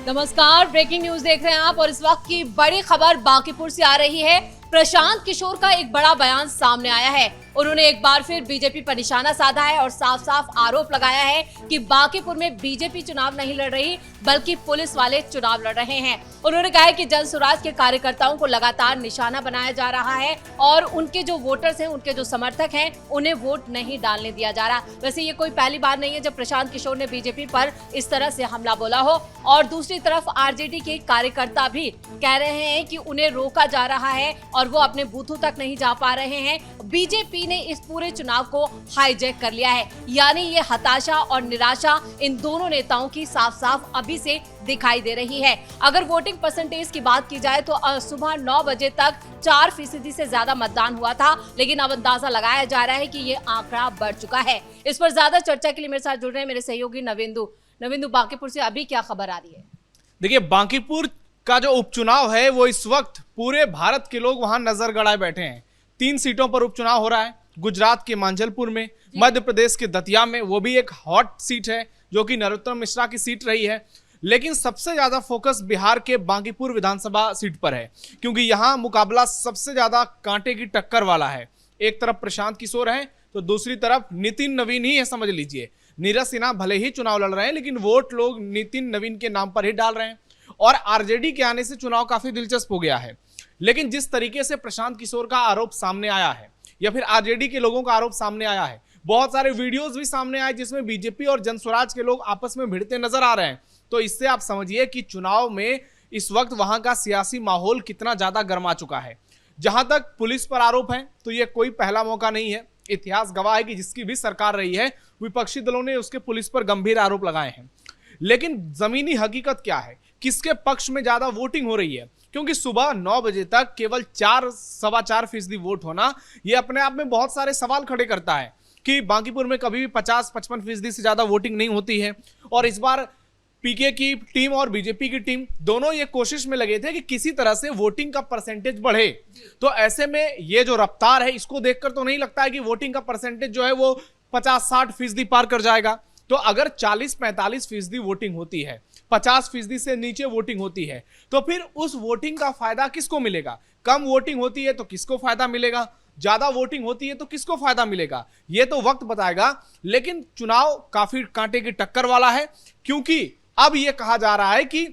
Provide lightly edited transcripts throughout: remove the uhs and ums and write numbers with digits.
नमस्कार, breaking news देख रहे हैं आप और इस वक्त की बड़ी खबर बांकीपुर से आ रही है। प्रशांत किशोर का एक बड़ा बयान सामने आया है। उन्होंने एक बार फिर बीजेपी पर निशाना साधा है और साफ साफ आरोप लगाया है कि बांकीपुर में बीजेपी चुनाव नहीं लड़ रही बल्कि पुलिस वाले चुनाव लड़ रहे हैं। उन्होंने कहा है कि जन स्वराज के कार्यकर्ताओं को लगातार निशाना बनाया जा रहा है और उनके जो वोटर्स हैं, उनके जो समर्थक हैं, उन्हें वोट नहीं डालने दिया जा रहा। वैसे ये कोई पहली बार नहीं है जब प्रशांत किशोर ने बीजेपी पर इस तरह से हमला बोला हो। और दूसरी तरफ आरजेडी के कार्यकर्ता भी कह रहे हैं कि उन्हें रोका जा रहा है और वो अपने बूथों तक नहीं जा पा रहे हैं। बीजेपी ने इस पूरे चुनाव को हाईजैक कर लिया है। यानी ये हताशा और निराशा इन दोनों नेताओं की साफ साफ अभी से दिखाई दे रही है। अगर वोटिंग परसेंटेज की बात की जाए तो सुबह 9 बजे तक 4% से ज्यादा मतदान हुआ था, लेकिन अब अंदाजा लगाया जा रहा है कि ये आंकड़ा बढ़ चुका है। इस पर ज्यादा चर्चा के लिए मेरे साथ जुड़ रहे हैं मेरे सहयोगी नविंदु। बांकीपुर से अभी क्या खबर आ रही है? देखिए, बांकीपुर का जो उपचुनाव है वो इस वक्त पूरे भारत के लोग वहां नजर गड़ाए बैठे हैं। 3 सीटों पर उपचुनाव हो रहा है। गुजरात के मांझलपुर में, मध्य प्रदेश के दतिया में, वो भी एक हॉट सीट है जो कि नरोत्तम मिश्रा की सीट रही है। लेकिन सबसे ज्यादा फोकस बिहार के बांकीपुर विधानसभा सीट पर है, क्योंकि यहां मुकाबला सबसे ज्यादा कांटे की टक्कर वाला है। एक तरफ प्रशांत किशोर है तो दूसरी तरफ नितिन नवीन ही है, समझ लीजिए। नीरज सिन्हा भले ही चुनाव लड़ रहे हैं, लेकिन वोट लोग नितिन नवीन के नाम पर ही डाल रहे हैं। और आरजेडी के आने से चुनाव काफी दिलचस्प हो गया है। लेकिन जिस तरीके से प्रशांत किशोर का आरोप सामने आया है या फिर आरजेडी के लोगों का आरोप सामने आया है, बहुत सारे वीडियोस भी सामने आए जिसमें बीजेपी और जनस्वराज के लोग आपस में भिड़ते नजर आ रहे हैं। तो इससे आप समझिए कि चुनाव में इस वक्त वहां का सियासी माहौल कितना ज्यादा गर्मा चुका है। जहां तक पुलिस पर आरोप है तो यह कोई पहला मौका नहीं है। इतिहास गवाह है कि जिसकी भी सरकार रही है, विपक्षी दलों ने उसके पुलिस पर गंभीर आरोप लगाए हैं। लेकिन जमीनी हकीकत क्या है, किसके पक्ष में ज्यादा वोटिंग हो रही है? क्योंकि सुबह 9 बजे तक केवल 4-4.25% वोट होना यह अपने आप में बहुत सारे सवाल खड़े करता है कि बांकीपुर में कभी भी 50-55% से ज्यादा वोटिंग नहीं होती है। और इस बार पीके की टीम और बीजेपी की टीम दोनों ये कोशिश में लगे थे कि किसी तरह से वोटिंग का परसेंटेज बढ़े। तो ऐसे में ये जो रफ्तार है, इसको देखकर तो नहीं लगता है कि वोटिंग का परसेंटेज जो है वो 50-60% पार कर जाएगा। तो अगर 40-45% वोटिंग होती है, 50% से नीचे वोटिंग होती है, तो फिर उस वोटिंग का फायदा किसको मिलेगा? कम वोटिंग होती है तो किसको फायदा मिलेगा? ज्यादा वोटिंग होती है तो किसको फायदा मिलेगा? ये तो वक्त बताएगा। लेकिन चुनाव काफी कांटे की टक्कर वाला है, क्योंकि अब यह कहा जा रहा है कि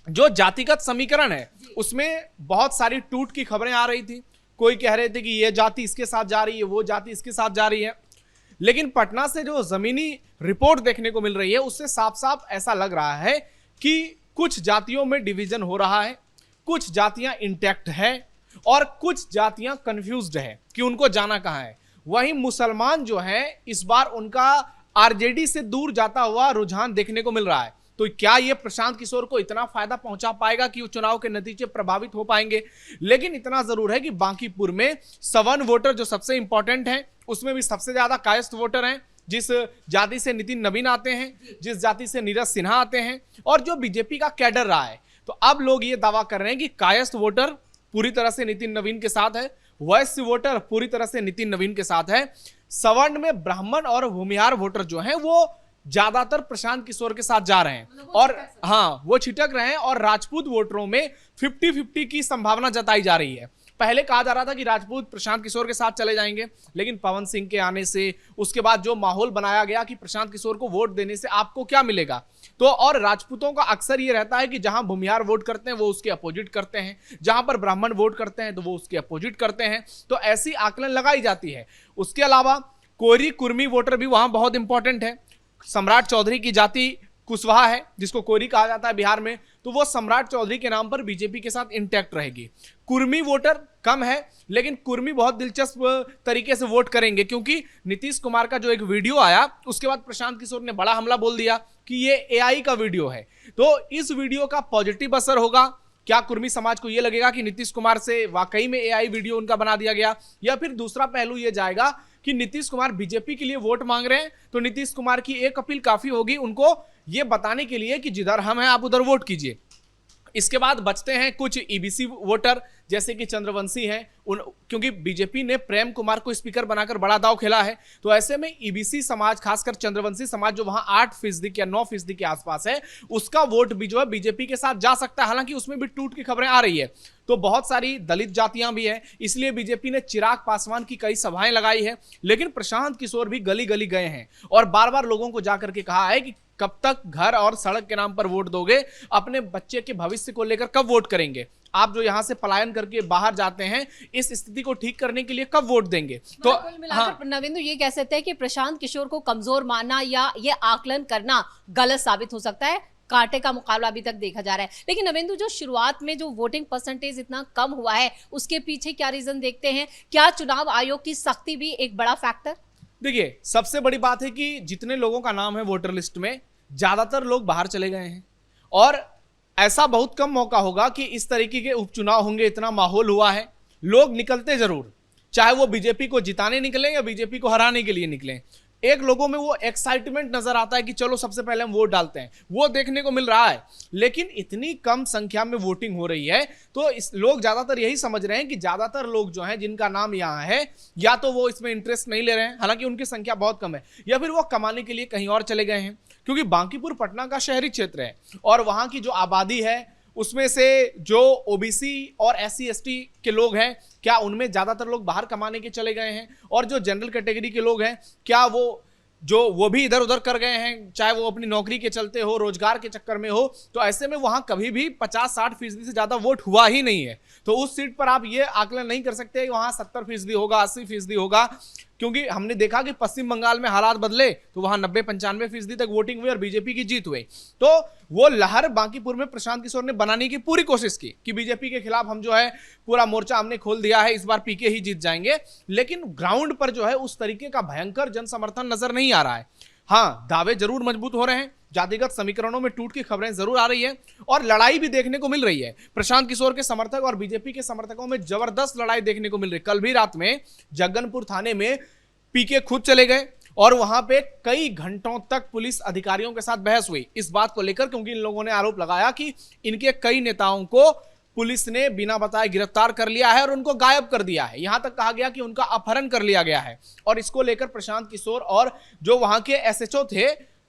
जो जातिगत समीकरण है उसमें बहुत सारी टूट की खबरें आ रही थी। कोई कह रहे थे कि ये जाति इसके साथ जा रही है, वो जाति इसके साथ जा रही है। लेकिन पटना से जो जमीनी रिपोर्ट देखने को मिल रही है उससे साफ साफ ऐसा लग रहा है कि कुछ जातियों में डिवीजन हो रहा है, कुछ जातियां इंटैक्ट है और कुछ जातियां कंफ्यूज्ड है कि उनको जाना कहां है। वहीं मुसलमान जो है, इस बार उनका आरजेडी से दूर जाता हुआ रुझान देखने को मिल रहा है। तो क्या यह प्रशांत किशोर को इतना फायदा पहुंचा पाएगा कि चुनाव के नतीजे प्रभावित हो पाएंगे? लेकिन इतना जरूर है कि बांकीपुर में सवर्ण वोटर जो सबसे इंपॉर्टेंट है, उसमें भी सबसे ज्यादा कायस्थ वोटर हैं। जिस जाति से नितिन नवीन आते हैं, जिस जाति से नीरज सिन्हा आते हैं और जो बीजेपी का कैडर रहा है, तो अब लोग ये दावा कर रहे हैं कि कायस्थ वोटर पूरी तरह से नितिन नवीन के साथ है, वैश्य वोटर पूरी तरह से नितिन नवीन के साथ है। सवर्ण में ब्राह्मण और भूमिहार वोटर जो हैं वो ज्यादातर प्रशांत किशोर के साथ जा रहे हैं और हाँ, वो छिटक रहे हैं। और राजपूत वोटरों में 50-50 की संभावना जताई जा रही है। पहले कहा जा रहा था कि राजपूत प्रशांत किशोर के साथ चले जाएंगे, लेकिन पवन सिंह के आने से, उसके बाद जो माहौल बनाया गया कि प्रशांत किशोर को वोट देने से आपको क्या मिलेगा, तो और राजपूतों का अक्सर ये रहता है कि जहां भूमिहार वोट करते हैं वो उसके अपोजिट करते हैं, जहां पर ब्राह्मण वोट करते हैं तो वो उसके अपोजिट करते हैं। तो ऐसी आकलन लगाई जाती है। उसके अलावा कोरी कुर्मी वोटर भी वहां बहुत इंपॉर्टेंट है। सम्राट चौधरी की जाति कुशवाहा है, जिसको कोरी कहा जाता है बिहार में, तो वो सम्राट चौधरी के नाम पर बीजेपी के साथ इंटैक्ट रहेगी। कुर्मी वोटर कम है, लेकिन कुर्मी बहुत दिलचस्प तरीके से वोट करेंगे, क्योंकि नीतीश कुमार का जो एक वीडियो आया उसके बाद प्रशांत किशोर ने बड़ा हमला बोल दिया कि ये एआई का वीडियो है। तो इस वीडियो का पॉजिटिव असर होगा क्या? कुर्मी समाज को यह लगेगा कि नीतीश कुमार से वाकई में एआई वीडियो उनका बना दिया गया, या फिर दूसरा पहलू यह जाएगा कि नीतीश कुमार बीजेपी के लिए वोट मांग रहे हैं, तो नीतीश कुमार की एक अपील काफी होगी उनको यह बताने के लिए कि जिधर हम हैं आप उधर वोट कीजिए। इसके बाद बचते हैं कुछ ईबीसी वोटर जैसे कि चंद्रवंशी हैं, क्योंकि बीजेपी ने प्रेम कुमार को स्पीकर बनाकर बड़ा दांव खेला है। तो ऐसे में ईबीसी समाज, खासकर चंद्रवंशी समाज जो वहां 8% या 9% के आसपास है, उसका वोट भी जो है बीजेपी के साथ जा सकता है। हालांकि उसमें भी टूट की खबरें आ रही है। तो बहुत सारी दलित जातियां भी हैं, इसलिए बीजेपी ने चिराग पासवान की कई सभाएं लगाई है। लेकिन प्रशांत किशोर भी गली गली गए हैं और बार बार लोगों को जाकर के कहा है कि कब तक घर और सड़क के नाम पर वोट दोगे, अपने बच्चे के भविष्य को लेकर कब वोट करेंगे, आप जो यहां से पलायन करके बाहर जाते हैं, इस स्थिति को ठीक करने के लिए कब वोट देंगे। तो कुल मिलाकर नवेंदु ये कह सकते हैं कि प्रशांत किशोर को कमजोर मानना या ये आकलन करना गलत साबित हो सकता है। कांटे का मुकाबला अभी तक देखा जा रहा है। लेकिन नवेंदु, जो शुरुआत में जो वोटिंग परसेंटेज इतना कम हुआ है, उसके पीछे क्या रीजन देखते हैं? क्या चुनाव आयोग की सख्ती भी एक बड़ा फैक्टर? देखिए, सबसे बड़ी बात है कि जितने लोगों का नाम है वोटर लिस्ट में, ज्यादातर लोग बाहर चले गए हैं और ऐसा बहुत कम मौका होगा कि इस तरीके के उपचुनाव होंगे। इतना माहौल हुआ है, लोग निकलते जरूर, चाहे वो बीजेपी को जिताने निकले या बीजेपी को हराने के लिए निकले। एक लोगों में वो एक्साइटमेंट नजर आता है कि चलो सबसे पहले हम वोट डालते हैं, वो देखने को मिल रहा है। लेकिन इतनी कम संख्या में वोटिंग हो रही है तो लोग ज्यादातर यही समझ रहे हैं कि ज्यादातर लोग जो हैं जिनका नाम यहाँ है, या तो वो इसमें इंटरेस्ट नहीं ले रहे हैं, हालांकि उनकी संख्या बहुत कम है, या फिर वो कमाने के लिए कहीं और चले गए हैं। क्योंकि बांकीपुर पटना का शहरी क्षेत्र है और वहां की जो आबादी है उसमें से जो ओबीसी और एससी एसटी के लोग हैं, क्या उनमें ज्यादातर लोग बाहर कमाने के चले गए हैं? और जो जनरल कैटेगरी के लोग हैं, क्या वो भी इधर उधर कर गए हैं, चाहे वो अपनी नौकरी के चलते हो, रोजगार के चक्कर में हो? तो ऐसे में वहां कभी भी 50-60% से ज्यादा वोट हुआ ही नहीं है। तो उस सीट पर आप ये आकलन नहीं कर सकते कि वहां 70% होगा, 80% होगा, क्योंकि हमने देखा कि पश्चिम बंगाल में हालात बदले तो वहां 90-95% तक वोटिंग हुई और बीजेपी की जीत हुई। तो वो लहर बांकीपुर में प्रशांत किशोर ने बनाने की पूरी कोशिश की कि बीजेपी के खिलाफ हम जो है पूरा मोर्चा हमने खोल दिया है, इस बार पीके ही जीत जाएंगे। लेकिन ग्राउंड पर जो है उस तरीके का भयंकर जन समर्थन नजर नहीं आ रहा है। हाँ, दावे जरूर मजबूत हो रहे हैं, जातिगत समीकरणों में टूट की खबरें जरूर आ रही है और लड़ाई भी देखने को मिल रही है। प्रशांत किशोर के समर्थक और बीजेपी के समर्थकों में जबरदस्त लड़ाई देखने को मिल रही है। कल भी रात में जगनपुर थाने में पीके खुद चले गए और वहां पे कई घंटों तक पुलिस अधिकारियों के साथ बहस हुई इस बात को लेकर, क्योंकि इन लोगों ने आरोप लगाया कि इनके कई नेताओं को पुलिस ने बिना बताए गिरफ्तार कर लिया है और उनको गायब कर दिया है। यहां तक कहा गया कि उनका अपहरण कर लिया गया है। और इसको लेकर प्रशांत किशोर और जो वहां के एसएचओ थे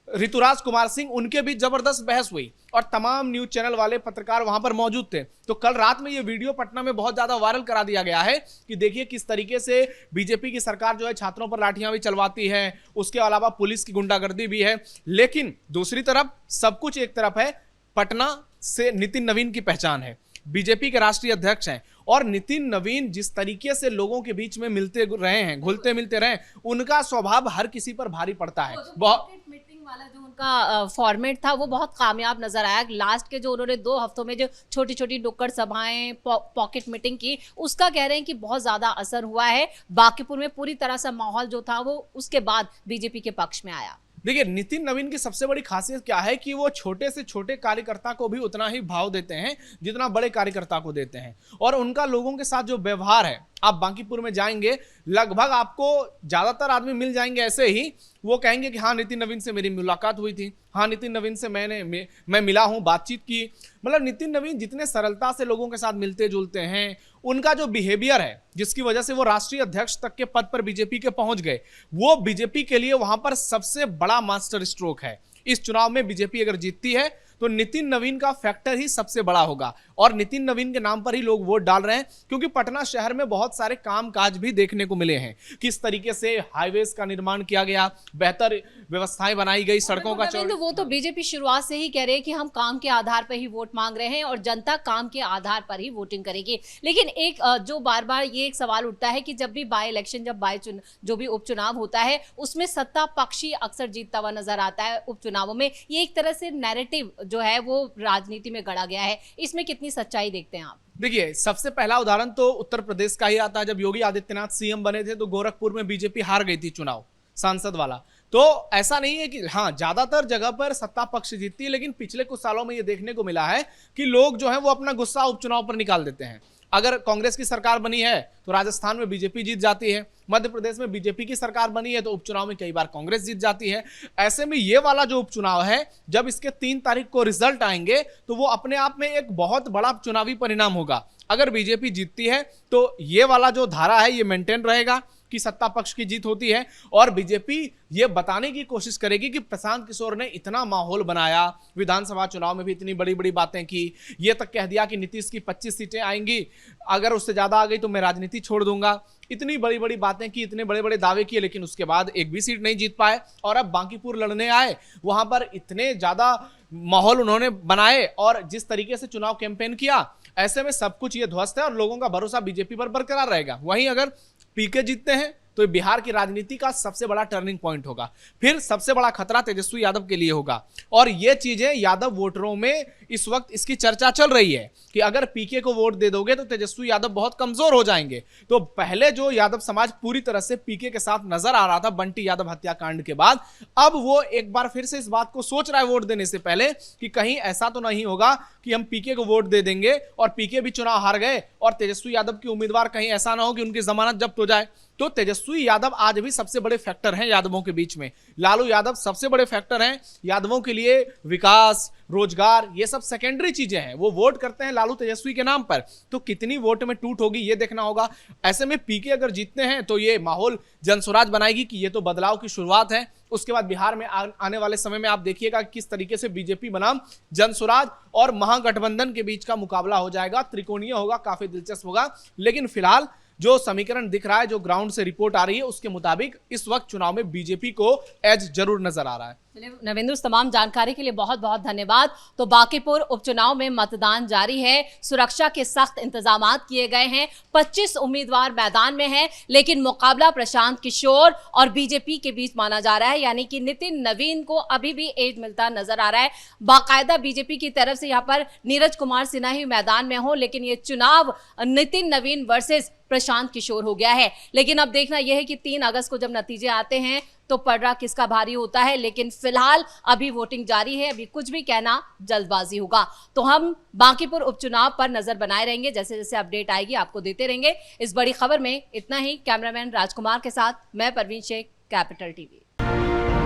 ऋतुराज कुमार सिंह, उनके बीच जबरदस्त बहस हुई और तमाम न्यूज चैनल वाले पत्रकार वहां पर मौजूद थे। तो कल रात में ये वीडियो पटना में बहुत ज्यादा वायरल करा दिया गया है कि देखिए किस तरीके से बीजेपी की सरकार जो है छात्रों पर लाठियां भी चलवाती है, उसके अलावा पुलिस की गुंडागर्दी भी है। लेकिन दूसरी तरफ सब कुछ एक तरफ है, पटना से नितिन नवीन की पहचान है, बीजेपी के राष्ट्रीय अध्यक्ष हैं और नितिन नवीन जिस तरीके से लोगों के बीच में मिलते रहे हैं, घुलते मिलते रहे, उनका स्वभाव हर किसी पर भारी पड़ता है। बहुत वाला जो उनका फॉर्मेट था वो बहुत कामयाब नजर आया। लास्ट के जो उन्होंने 2 हफ्तों में जो छोटी छोटी नुक्कड़ सभाएं, पॉकेट मीटिंग की, उसका कह रहे हैं कि बहुत ज्यादा असर हुआ है। बांकीपुर में पूरी तरह से माहौल जो था वो उसके बाद बीजेपी के पक्ष में आया। देखिए, नितिन नवीन की सबसे बड़ी खासियत क्या है कि वो छोटे से छोटे कार्यकर्ता को भी उतना ही भाव देते हैं जितना बड़े कार्यकर्ता को देते हैं। और उनका लोगों के साथ जो व्यवहार है, आप बांकीपुर में जाएंगे लगभग आपको ज्यादातर आदमी मिल जाएंगे ऐसे ही, वो कहेंगे कि हाँ नितिन नवीन से मेरी मुलाकात हुई थी, हाँ नितिन नवीन से मैं मिला हूं, बातचीत की। मतलब नितिन नवीन जितने सरलता से लोगों के साथ मिलते जुलते हैं, उनका जो बिहेवियर है जिसकी वजह से वो राष्ट्रीय अध्यक्ष तक के पद पर बीजेपी के पहुंच गए, वो बीजेपी के लिए वहां पर सबसे बड़ा मास्टर स्ट्रोक है। इस चुनाव में बीजेपी अगर जीतती है तो नितिन नवीन का फैक्टर ही सबसे बड़ा होगा और नितिन नवीन के नाम पर ही लोग वोट डाल रहे हैं, क्योंकि पटना शहर में बहुत सारे कामकाज भी देखने को मिले हैं। किस तरीके से हाईवेज का निर्माण किया गया, बेहतर व्यवस्थाएं बनाई गई, सड़कों का वो तो बीजेपी शुरुआत से ही कह रहे हैं कि हम काम के आधार पर ही वोट मांग रहे हैं और जनता काम के आधार पर ही वोटिंग करेगी। लेकिन एक जो बार बार ये एक सवाल उठता है कि जब भी बाई इलेक्शन, जो भी उपचुनाव होता है, उसमें सत्ता पक्ष ही अक्सर जीतता हुआ नजर आता है उपचुनावों में। ये एक तरह से नैरेटिव जो है वो राजनीति में गढ़ा गया है, इसमें कितनी सच्चाई देखते हैं आप? देखिए, सबसे पहला उदाहरण तो उत्तर प्रदेश का ही आता है। जब योगी आदित्यनाथ सीएम बने थे तो गोरखपुर में बीजेपी हार गई थी चुनाव, सांसद वाला। तो ऐसा नहीं है कि हाँ ज्यादातर जगह पर सत्ता पक्ष जीतती है, लेकिन पिछले कुछ सालों में ये देखने को मिला है कि लोग जो है वो अपना गुस्सा उपचुनाव पर निकाल देते हैं अगर कांग्रेस की सरकार बनी है तो राजस्थान में बीजेपी जीत जाती है, मध्य प्रदेश में बीजेपी की सरकार बनी है तो उपचुनाव में कई बार कांग्रेस जीत जाती है। ऐसे में ये वाला जो उपचुनाव है, जब इसके 3 तारीख को रिजल्ट आएंगे तो वो अपने आप में एक बहुत बड़ा चुनावी परिणाम होगा। अगर बीजेपी जीतती है तो ये वाला जो धारा है ये मेंटेन रहेगा कि सत्ता पक्ष की जीत होती है, और बीजेपी ये बताने की कोशिश करेगी कि प्रशांत किशोर ने इतना माहौल बनाया, विधानसभा चुनाव में भी इतनी बड़ी बड़ी बातें की, ये तक कह दिया कि नीतीश की 25 सीटें आएंगी, अगर उससे ज्यादा आ गई तो मैं राजनीति छोड़ दूंगा। इतनी बड़ी बड़ी बातें की, इतने बड़े बड़े दावे किए, लेकिन उसके बाद एक भी सीट नहीं जीत पाए। और अब बांकीपुर लड़ने आए, वहां पर इतने ज्यादा माहौल उन्होंने बनाए और जिस तरीके से चुनाव कैंपेन किया, ऐसे में सब कुछ ये ध्वस्त है और लोगों का भरोसा बीजेपी पर बरकरार रहेगा। वहीं अगर पीके जीतते हैं तो बिहार की राजनीति का सबसे बड़ा टर्निंग पॉइंट होगा, फिर सबसे बड़ा खतरा तेजस्वी यादव के लिए होगा। और ये चीजें यादव वोटरों में इस वक्त इसकी चर्चा चल रही है कि अगर पीके को वोट दे दोगे तो तेजस्वी यादव बहुत कमजोर हो जाएंगे। तो पहले जो यादव समाज पूरी तरह से पीके के साथ नजर आ रहा था बंटी यादव हत्याकांड के बाद, अब वो एक बार फिर से इस बात को सोच रहा है वोट देने से पहले कि कहीं ऐसा तो नहीं होगा कि हम पीके को वोट दे देंगे और पीके भी चुनाव हार गए और तेजस्वी यादव की उम्मीदवार कहीं ऐसा ना हो कि उनकी जमानत जब्त हो जाए। तो तेजस्वी यादव आज भी सबसे बड़े फैक्टर हैं यादवों के बीच में। लालू यादव सबसे बड़े फैक्टर हैं यादवों के लिए। विकास, रोजगार, ये सब सेकेंडरी चीजें हैं। वो वोट करते हैं लालू तेजस्वी के नाम पर, तो कितनी वोट में टूट होगी ये देखना होगा। ऐसे में पीके अगर जीतते हैं तो ये माहौल जनस्वराज बनाएगी कि ये तो बदलाव की शुरुआत है। उसके बाद बिहार में आने वाले समय में आप देखिएगा किस तरीके से बीजेपी बनाम जनस्वराज और महागठबंधन के बीच का मुकाबला हो जाएगा, त्रिकोणीय होगा, काफी दिलचस्प होगा। लेकिन फिलहाल जो समीकरण दिख रहा है, जो ग्राउंड से रिपोर्ट आ रही है, उसके मुताबिक इस वक्त चुनाव में बीजेपी को एज जरूर नजर आ रहा है। नवेंद्र, तमाम जानकारी के लिए बहुत बहुत धन्यवाद। तो बांकीपुर उपचुनाव में मतदान जारी है, सुरक्षा के सख्त इंतजाम किए गए हैं, 25 उम्मीदवार मैदान में हैं, लेकिन मुकाबला प्रशांत किशोर और बीजेपी के बीच माना जा रहा है, यानी कि नितिन नवीन को अभी भी एज मिलता नजर आ रहा है। बाकायदा बीजेपी की तरफ से यहाँ पर नीरज कुमार सिन्हा ही मैदान में हो, लेकिन ये चुनाव नितिन नवीन वर्सेस प्रशांत किशोर हो गया है। लेकिन अब देखना यह है कि 3 अगस्त को जब नतीजे आते हैं तो पलड़ा किसका भारी होता है। लेकिन फिलहाल अभी वोटिंग जारी है, अभी कुछ भी कहना जल्दबाजी होगा। तो हम बांकीपुर उपचुनाव पर नजर बनाए रहेंगे, जैसे जैसे अपडेट आएगी आपको देते रहेंगे। इस बड़ी खबर में इतना ही। कैमरामैन राजकुमार के साथ मैं परवीन शेख, कैपिटल टीवी।